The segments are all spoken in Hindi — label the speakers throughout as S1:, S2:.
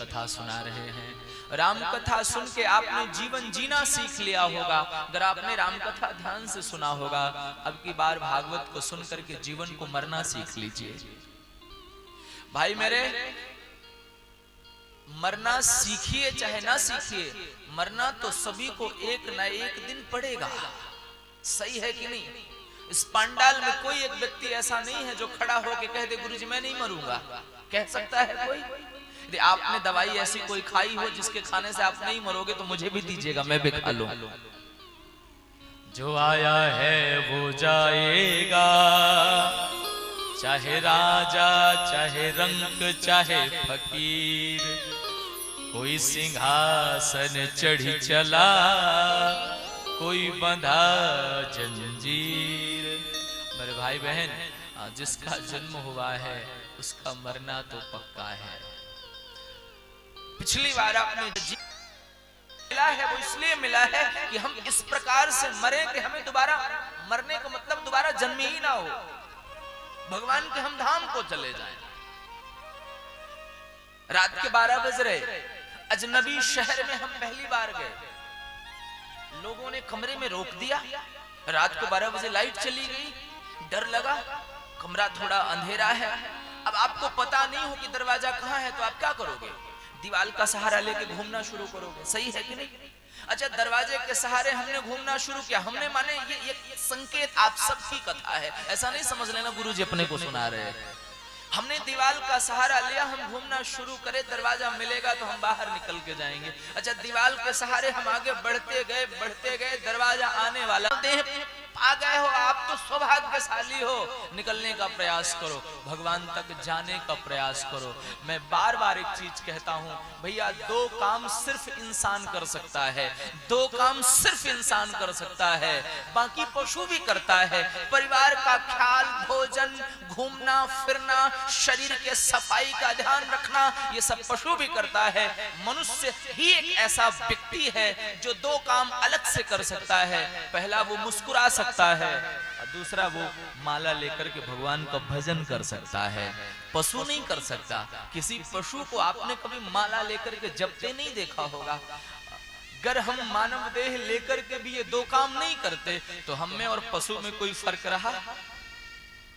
S1: कथा सुना रहे हैं। राम कथा सुन के आपने जीवन जीना सीख लिया होगा। अगर आपने राम कथा ध्यान से सुना होगा, अब की बार भागवत को सुन करके जीवन को मरना सीख लीजिए। भाई मेरे, मरना सीखिए चाहे ना सीखिए, मरना तो सभी को एक न एक दिन पड़ेगा। सही है कि नहीं? इस पंडाल में कोई एक व्यक्ति ऐसा नहीं है जो खड़ा होकर कह दे गुरुजी मैं नहीं मरूंगा। कह सकता है कोई? यदि आपने दवाई ऐसी कोई खाई हो जिसके खाने से आप नहीं मरोगे तो मुझे भी दीजिएगा, मैं भी खा लूं। जो आया है वो जाएगा, चाहे राजा चाहे रंक चाहे फकीर, कोई सिंहासन चढ़ी चला, कोई बंधा जंजीर। मेरे भाई बहन, जिसका जन्म हुआ है उसका मरना तो पक्का है। पिछली बार आपने मिला है वो इसलिए मिला है कि हम इस प्रकार से मरे कि हमें दोबारा मरने का मतलब दोबारा जन्म ही ना हो, भगवान के हम धाम को चले जाएं। रात के 12 बज रहे, अजनबी शहर में हम पहली बार गए, लोगों ने कमरे में रोक दिया। रात को 12 बजे लाइट चली गई, डर लगा, कमरा थोड़ा अंधेरा है। अब आपको पता नहीं हो कि दरवाजा कहाँ है तो आप क्या करोगे? दीवार का सहारा लेके घूमना शुरू करोगे। सही है कि नहीं? अच्छा, दरवाजे के सहारे हमने घूमना शुरू किया। हमने माने ये संकेत आप सबकी कथा है, ऐसा नहीं समझ लेना गुरुजी अपने को सुना रहे हैं। हमने दीवार का सहारा लिया, हम घूमना शुरू करे, दरवाजा मिलेगा तो हम बाहर निकल के जाएंगे। अच्छा, दीवार के सहारे हम आगे बढ़ते गए, दरवाजा आने वाला, आ गए हो आप तो सौभाग्यशाली हो। निकलने का प्रयास करो, भगवान तक जाने का प्रयास करो। मैं बार बार एक चीज कहता हूं भैया, दो काम सिर्फ इंसान कर सकता है, दो काम सिर्फ इंसान कर सकता है, बाकी पशु भी करता है। परिवार का ख्याल, भोजन, घूमना फिरना, शरीर के सफाई का ध्यान रखना, ये सब पशु भी करता है। मनुष्य ही एक ऐसा व्यक्ति है जो दो काम अलग से कर सकता है। पहला वो मुस्कुरा सकता है और दूसरा वो माला लेकर के भगवान का भजन कर सकता है। पशु नहीं कर सकता। किसी पशु को आपने कभी माला लेकर के जपते नहीं देखा होगा। अगर हम मानव देह लेकर के भी ये दो काम नहीं करते तो हम में और पशु में कोई फर्क रहा?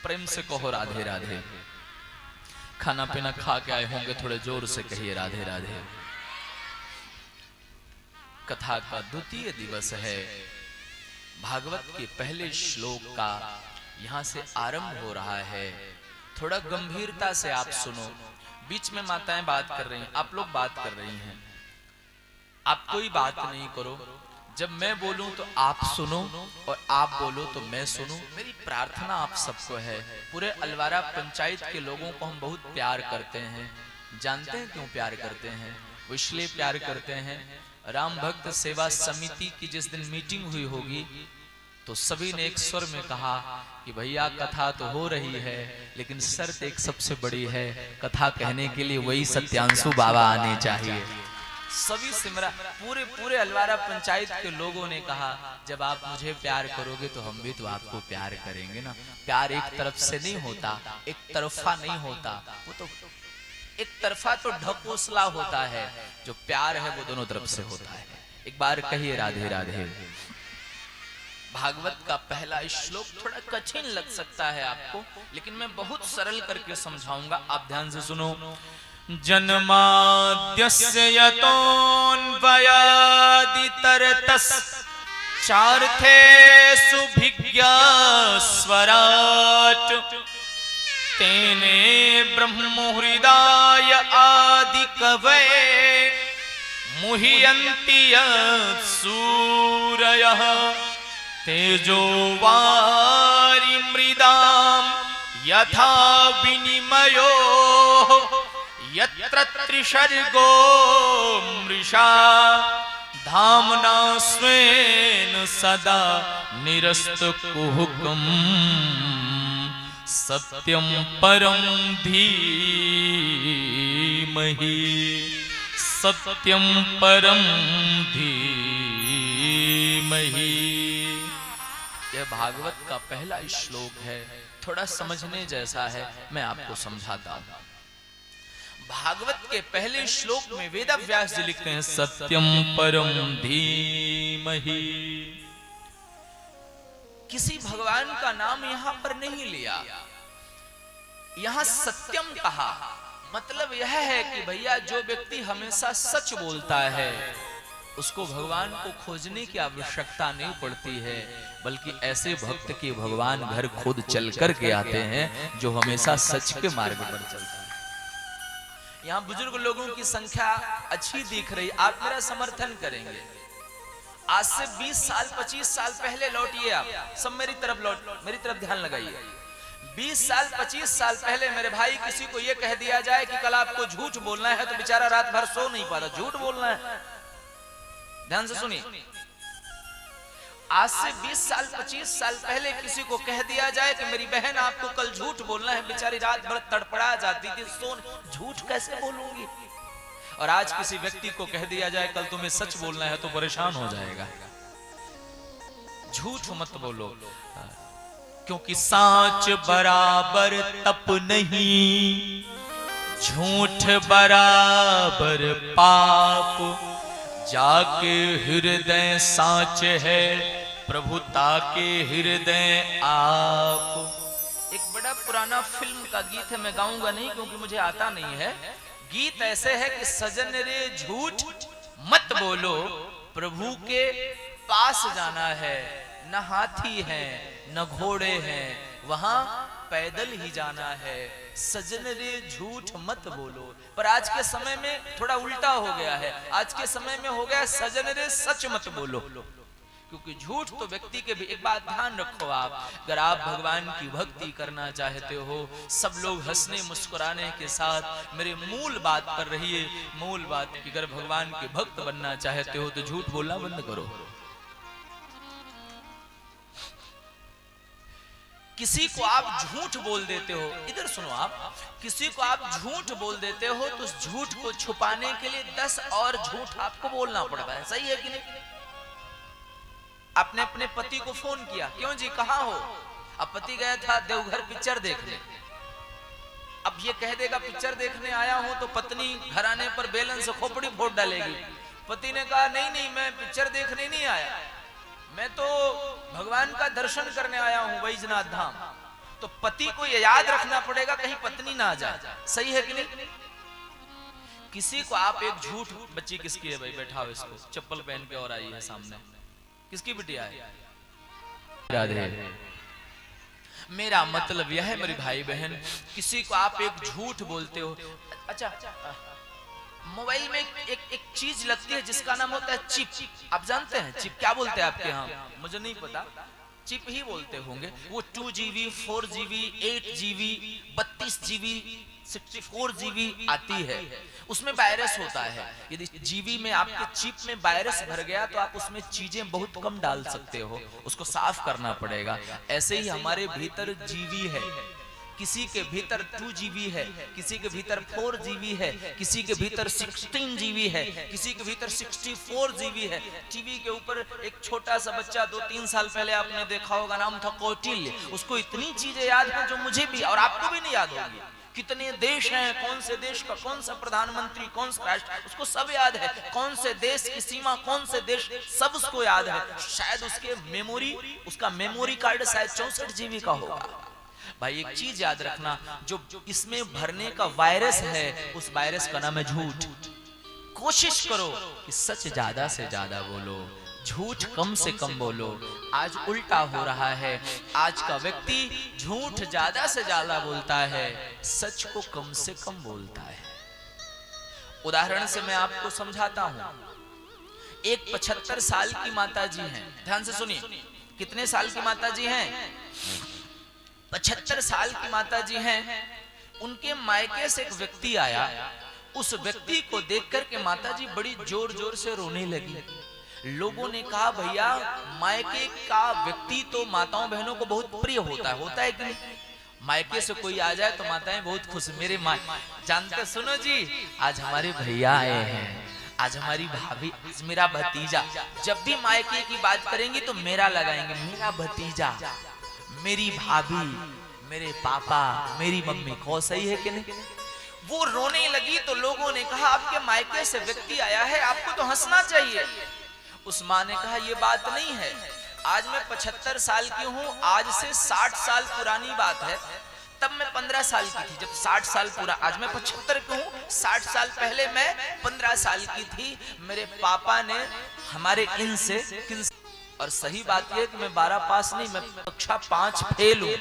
S1: प्रेम से कहो राधे राधे। खाना पीना खा के आए होंगे, थोड़े जोर से कहिए राधे राधे। कथा का द्वितीय दिवस है। भागवत के पहले श्लोक का यहां से आरंभ हो रहा है। थोड़ा गंभीरता से आप सुनो। बीच में माताएं बात कर रही हैं, आप लोग बात कर रही हैं, आप कोई बात नहीं करो। जब मैं बोलूं तो आप सुनो और आप बोलो तो मैं सुनूं। मेरी प्रार्थना आप सबको है। पूरे अलवारा पंचायत के लोगों को हम बहुत प्यार करते हैं। जानते हैं क्यों प्यार करते हैं? वो इसलिए प्यार करते हैं, राम भक्त सेवा समिति की जिस दिन मीटिंग हुई होगी तो सभी ने एक स्वर में कहा कि भैया कथा तो हो रही है लेकिन शर्त एक सबसे बड़ी है, कथा कहने के लिए वही सत्यांशु बाबा आने चाहिए। सभी सिमरा पूरे अलवारा पंचायत के लोगों ने कहा जब आप मुझे प्यार करोगे तो हम भी तो आपको प्यार करेंगे ना। प्यार एक तरफ से नहीं होता, एक तरफा नहीं होता, वो तो एक तरफा तो ढकोसला होता है। जो प्यार है वो दोनों तरफ से होता है। एक बार कहिए राधे राधे। भागवत का पहला श्लोक थोड़ा कठिन लग सकता है आपको, लेकिन मैं बहुत सरल करके समझाऊंगा, आप ध्यान से सुनो। जन्माद्यस्य यतोऽन्वयादितरतश्चार्थेषु भिज्ञास्वराट् तेने ब्रह्महृदाय आदिकवये मुह्यन्ति सूरयः तेजो वारिमृदां यथा विनिमयो यत्र त्रिसर्गो मृषा धाम्ना स्वेन सदा निरस्तकुहकम् सत्यं परं धीमहि सत्यं परं धीमहि। यह भागवत का पहला श्लोक है, थोड़ा समझने जैसा है, मैं आपको समझाता हूं। भागवत के पहले श्लोक में वेदव्यास जी लिखते हैं सत्यम परम धीमहि। किसी भगवान का नाम यहां पर नहीं लिया, यहां सत्यम कहा। मतलब यह है कि भैया जो व्यक्ति हमेशा सच बोलता है उसको भगवान को खोजने की आवश्यकता नहीं पड़ती है, बल्कि ऐसे भक्त के भगवान घर खुद चल कर के आते हैं जो हमेशा सच के मार्ग पर चलते हैं। यहाँ बुजुर्ग लोगों की संख्या अच्छी दिख रही, आप मेरा समर्थन करेंगे। आज से 20 साल 25 साल पहले लौटिए, आप सब मेरी तरफ ध्यान लगाइए। 20 साल 25 साल पहले मेरे भाई किसी को यह कह दिया जाए कि कल आपको झूठ बोलना है, तो बेचारा रात भर सो नहीं पाता, झूठ बोलना है। ध्यान से सुनिए, आज से 20 साल 25 साल पहले किसी को कह दिया जाए कि मेरी बहन आपको कल झूठ बोलना है, बेचारी रात भर तड़पड़ा जाती थी, झूठ कैसे बोलूंगी। और आज किसी व्यक्ति को कह दिया जाए कल तुम्हें सच बोलना है तो परेशान हो जाएगा। झूठ मत बोलो, क्योंकि साच बराबर तप नहीं, झूठ बराबर पाप। जाके हृदय साच है, प्रभुता के हृदय आप। एक बड़ा पुराना फिल्म का गीत है, मैं गाऊंगा नहीं क्योंकि मुझे आता नहीं है। गीत ऐसे है कि सजन रे झूठ मत बोलो, प्रभु के पास जाना है, न हाथी है न घोड़े हैं, वहां पैदल ही जाना है। सजन रे झूठ मत बोलो। पर आज के समय में थोड़ा उल्टा हो गया है, आज के समय में हो गया सजन रे सच मत बोलो। क्योंकि झूठ तो व्यक्ति के भी, एक बात ध्यान रखो आप, अगर आप भगवान की भक्ति करना चाहते हो, सब लोग हंसने मुस्कुराने के साथ मेरे मूल बात पर रहिए। मूल बात कि अगर भगवान के भक्त बनना चाहते हो तो झूठ बोलना बंद करो। किसी को आप झूठ बोल देते हो, इधर सुनो आप, किसी को आप झूठ बोल देते हो तो उस झूठ को छुपाने के लिए 10 और झूठ आपको बोलना पड़ता है, सही है कि नहीं। आपने अपने पति को फोन किया, क्यों जी कहाँ हो? अब पति गया था देवघर पिक्चर देखने। अब ये कह देगा पिक्चर देखने आया हूं, तो पत्नी घर आने पर बेलन से खोपड़ी फोड़ डालेगी। पति ने कहा नहीं नहीं, मैं पिक्चर देखने नहीं आया, मैं तो भगवान का दर्शन करने आया हूं वैजनाथ धाम। तो पति को यह याद रखना पड़ेगा कहीं पत्नी ना आ जाए, सही है कि नहीं। किसी को आप एक झूठ, बच्ची किसकी है भाई, बैठा हो इसको, चप्पल पहन के और आई है सामने, किसकी बिटिया है? राधे। मेरा मतलब यह है मेरी भाई बहन, किसी को आप एक झूठ बोलते हो। अच्छा, मोबाइल में एक चीज लगती है जिसका नाम होता है चिप। आप जानते हैं चिप क्या बोलते हैं आपके यहाँ? मुझे नहीं पता, चिप ही बोलते होंगे। वो 2GB 4GB 8GB 32GB 64GB आती है, उसमें वायरस होता है। यदि जीबी में आपके चिप में वायरस भर गया तो आप उसमें चीजें बहुत कम डाल सकते हो, उसको साफ करना पड़ेगा। ऐसे ही हमारे भीतर जीबी है, किसी के भीतर 2GB है, किसी के भीतर 4GB है, किसी के भीतर 16GB है, किसी के भीतर 64GB है। टीवी के ऊपर एक छोटा सा बच्चा 2-3 साल पहले आपने देखा होगा, नाम था कौटिल्य। उसको इतनी चीजें याद हैं जो मुझे भी और आपको भी नहीं याद होगी। कितने देश हैं, कौन से देश का कौन सा प्रधानमंत्री, कौन सा राष्ट्र, उसको सब याद है। कौन से देश की सीमा, कौन से देश, सब उसको याद है। शायद उसके मेमोरी, उसका मेमोरी कार्ड शायद 64GB का होगा। भाई एक चीज याद रखना, जो इसमें भरने का वायरस है, उस वायरस का नाम है झूठ। कोशिश करो कि सच ज्यादा से ज्यादा बोलो, झूठ कम से कम बोलो। आज उल्टा हो रहा है, आज का व्यक्ति झूठ ज्यादा से ज्यादा बोलता है, सच को कम से कम बोलता है। उदाहरण से मैं आपको समझाता हूं। एक 75 साल की माताजी हैं, ध्यान से सुनिए। कितने साल की माताजी हैं? 75 साल की माताजी हैं। उनके मायके से एक व्यक्ति आया, उस व्यक्ति को देखकर के माताजी बड़ी जोर जोर से रोने लगी। लोगों ने कहा भैया मायके का व्यक्ति तो माताओं बहनों को बहुत प्रिय होता है कि नहीं? मायके से कोई आ जाए तो माताएं बहुत खुश। मेरे माँ जानते, सुनो जी, आज हमारे भैया आए हैं, आज हमारी भाभी, मेरा भतीजा। जब भी मायके की बात करेंगी तो मेरा लगाएंगे, मेरा भतीजा, मेरी भाभी, मेरे पापा, मेरी मम्मी। को सही है कि नहीं? वो रोने लगी तो लोगों ने कहा आपके मायके से व्यक्ति आया है, आपको तो हंसना चाहिए। उस माँ ने कहा ये बात नहीं है, आज मैं 75 साल की हूँ, आज से 60 साल पुरानी बात है, तब मैं 15 साल की थी जब 60 साल पूरा, आज मैं 75 की हूँ, 60 साल पहले मैं 15 साल की थी। मेरे पापा ने हमारे इनसे और सही बात यह कि मैं 12 पास नहीं, मैं कक्षा 5 फेल हूँ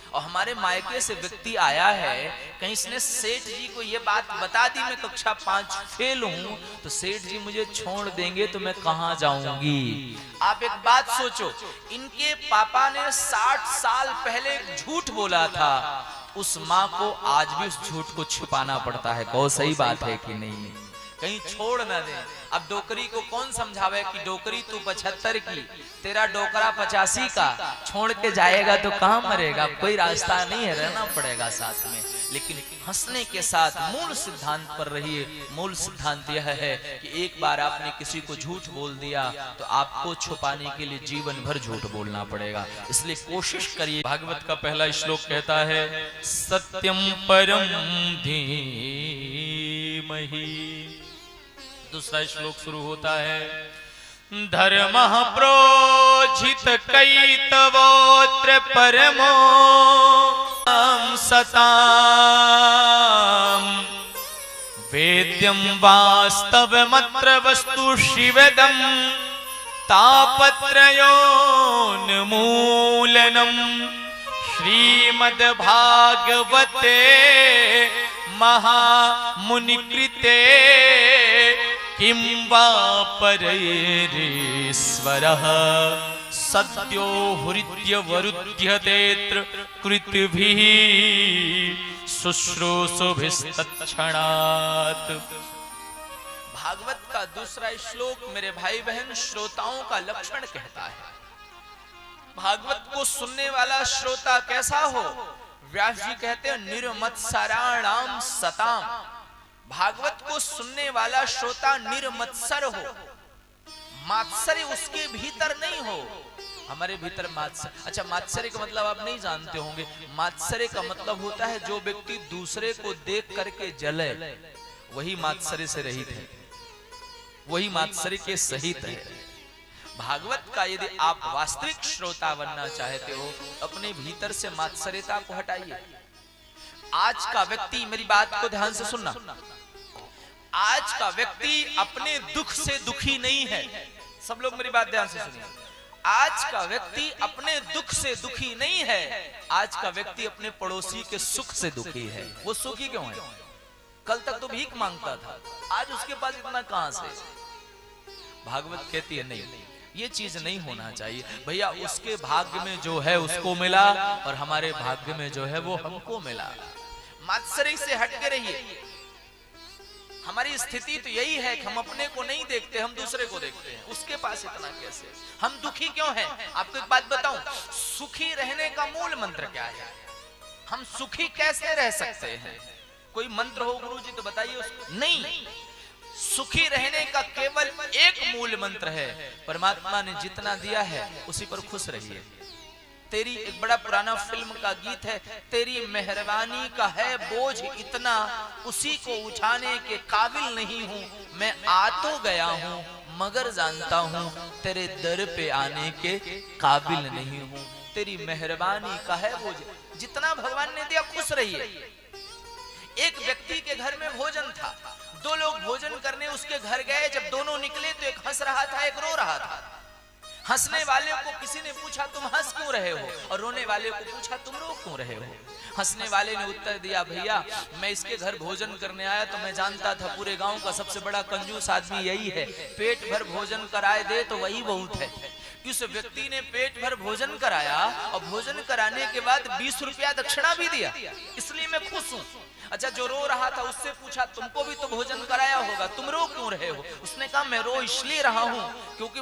S1: और हमारे मायके से व्यक्ति आया है, कहीं इसने सेठ जी को ये बात बता दी मैं कक्षा 5 फेल हूँ तो सेठ जी मुझे छोड़ देंगे तो मैं कहाँ जाऊंगी। आप एक बात सोचो, इनके पापा ने 60 साल पहले झूठ बोला था, उस माँ को आज भी उस झूठ को छुपाना पड़ता है। कहो सही बात है कि नहीं, कहीं छोड़ ना दे। अब डोकरी को कौन समझावे कि डोकरी तू 75 की, तेरा डोकरा 85 का, छोड़ के जाएगा तो कहाँ मरेगा, कोई रास्ता नहीं है, रहना पड़ेगा साथ में। लेकिन हंसने के साथ मूल सिद्धांत पर रहिए। मूल सिद्धांत यह है कि एक बार आपने किसी को झूठ बोल दिया तो आपको छुपाने के लिए जीवन भर झूठ बोलना पड़ेगा, इसलिए कोशिश करिए। भागवत का पहला श्लोक कहता है सत्यम परम धीमहि। दूसरा श्लोक शुरू होता है धर्मः प्रोजित कैतवोत्र परमो सताम वेद्यं वास्तवमत्र वस्तु शिवदं तापत्रयोन्मूलनम् श्रीमद्भागवते महामुनिकृते किं वा परैरीश्वरः सद्यो हृद्यवरुध्यतेऽत्र कृतिभिः शुश्रूषुभिस्तत्क्षणात्। भागवत का दूसरा श्लोक मेरे भाई बहन श्रोताओं का लक्षण कहता है। भागवत को सुनने वाला श्रोता कैसा हो? व्यास जी कहते हैं निर्मत्सराणाम सताम। भागवत को सुनने वाला श्रोता निर्मत्सर हो, मात्सर्य उसके भीतर नहीं हो। हमारे भीतर मात्सर्य, अच्छा मात्सर्य का मतलब आप नहीं जानते होंगे। मात्सर्य का मतलब होता है जो व्यक्ति दूसरे को देख करके जले, वही मात्सर्य से रहित है, वही मात्सर्य के सहित है। भागवत का यदि आप वास्तविक श्रोता बनना चाहते हो, अपने भीतर से मात्सर्यता को हटाइए। आज का व्यक्ति, मेरी बात को ध्यान से सुनना, आज का व्यक्ति अपने दुख से दुखी नहीं है। सब लोग मेरी बात ध्यान से सुनिए। आज का व्यक्ति अपने दुख से दुखी नहीं है, आज का व्यक्ति अपने पड़ोसी के सुख से दुखी है। वो सुखी क्यों है? कल तक तो भीख मांगता था, आज उसके पास इतना कहां से? भागवत कहती है नहीं, ये चीज नहीं होना चाहिए भैया। उसके भाग्य में जो है उसको मिला और हमारे भाग्य में जो है वो हमको मिला। मात्सर्य से हट के रहिए। हमारी स्थिति तो यही है कि हम अपने को नहीं देखते, हम दूसरे को देखते हैं। उसके पास इतना कैसे? हम दुखी क्यों हैं? आपको एक बात बताऊं, सुखी रहने का मूल मंत्र क्या है? हम सुखी कैसे रह सकते हैं? कोई मंत्र हो गुरुजी तो बताइए उसको। नहीं, सुखी रहने का केवल एक मूल मंत्र है, परमात्मा ने जितना दिया है उसी पर खुश रहिए। तेरी, एक बड़ा पुराना फिल्म का गीत है, तेरी मेहरबानी का है बोझ इतना, उसी को उठाने के काबिल नहीं हूं। मैं आ तो गया हूं मगर जानता हूं तेरे दर पे आने के काबिल नहीं हूं। तेरी मेहरबानी का है बोझ, जितना भगवान ने दिया खुश रहिए। एक व्यक्ति के घर में भोजन था, दो लोग भोजन करने उसके घर गए। जब दोनों निकले तो एक हंस रहा था, एक रो रहा था। हंसने वाले को किसी ने पूछा तुम हंस क्यों रहे हो, और रोने वाले को पूछा तुम रो क्यों रहे हो। हंसने वाले ने उत्तर दिया, भैया मैं इसके घर भोजन करने आया तो मैं जानता था पूरे गांव का सबसे बड़ा कंजूस आदमी यही है, पेट भर भोजन कराए दे तो वही बहुत है। उस व्यक्ति ने पेट भर भोजन कराया और भोजन कराने के बाद 20 रुपया दक्षिणा भी दिया, इसलिए मैं खुश हूँ। अच्छा, जो रो रहा था उससे पूछा तुमको भी तो भोजन कराया होगा, तुम रो क्यों रहे हो? उसने कहा मैं रो इसलिए रहा हूँ क्योंकि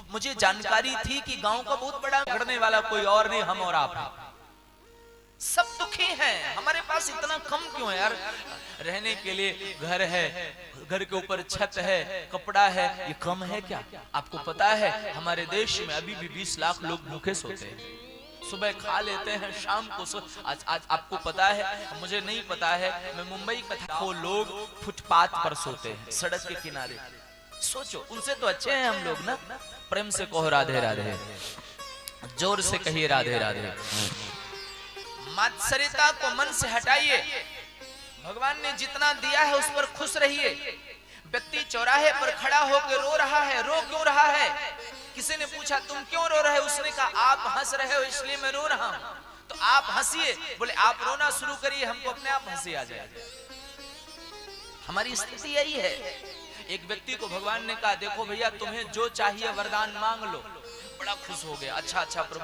S1: मुझे जानकारी थी कि गांव का बहुत बड़ा झगड़ने वाला कोई और नहीं, हम और आप हैं। सब दुखी हैं, हमारे पास इतना कम क्यों है यार? रहने के लिए घर है, घर के ऊपर छत है, कपड़ा है, ये कम है क्या? आपको पता है हमारे देश में अभी भी 20 लाख लोग भूखे सोते हैं। सुबह खा लेते हैं, शाम को आज आपको पता है, मुझे नहीं पता है, मैं मुंबई में था, वो लोग फुटपाथ पर सोते हैं, सड़क के किनारे। सोचो, उनसे तो अच्छे हैं हम लोग ना। प्रेम से कहो राधे राधे, जोर से कहिए राधे राधे। मात्सर्यता को मन से हटाइए। भगवान ने जितना दिया है उस पर खुश रहिए। व्यक्ति चौराहे पर खड़ा होकर रो रहा है, रो क्यों रहा है? किसी ने पूछा तुम क्यों रो रहे हो? उसने कहा आप हंस रहे हो इसलिए मैं रो रहा हूं। तो आप हंसिए। बोले आप रोना शुरू करिए, हमको अपने आप हंसी आ जाएगी। हमारी स्थिति यही है। एक व्यक्ति को भगवान ने कहा देखो भैया तुम्हें जो चाहिए वरदान मांग लो। बड़ा खुश हो गया, अच्छा अच्छा प्रभु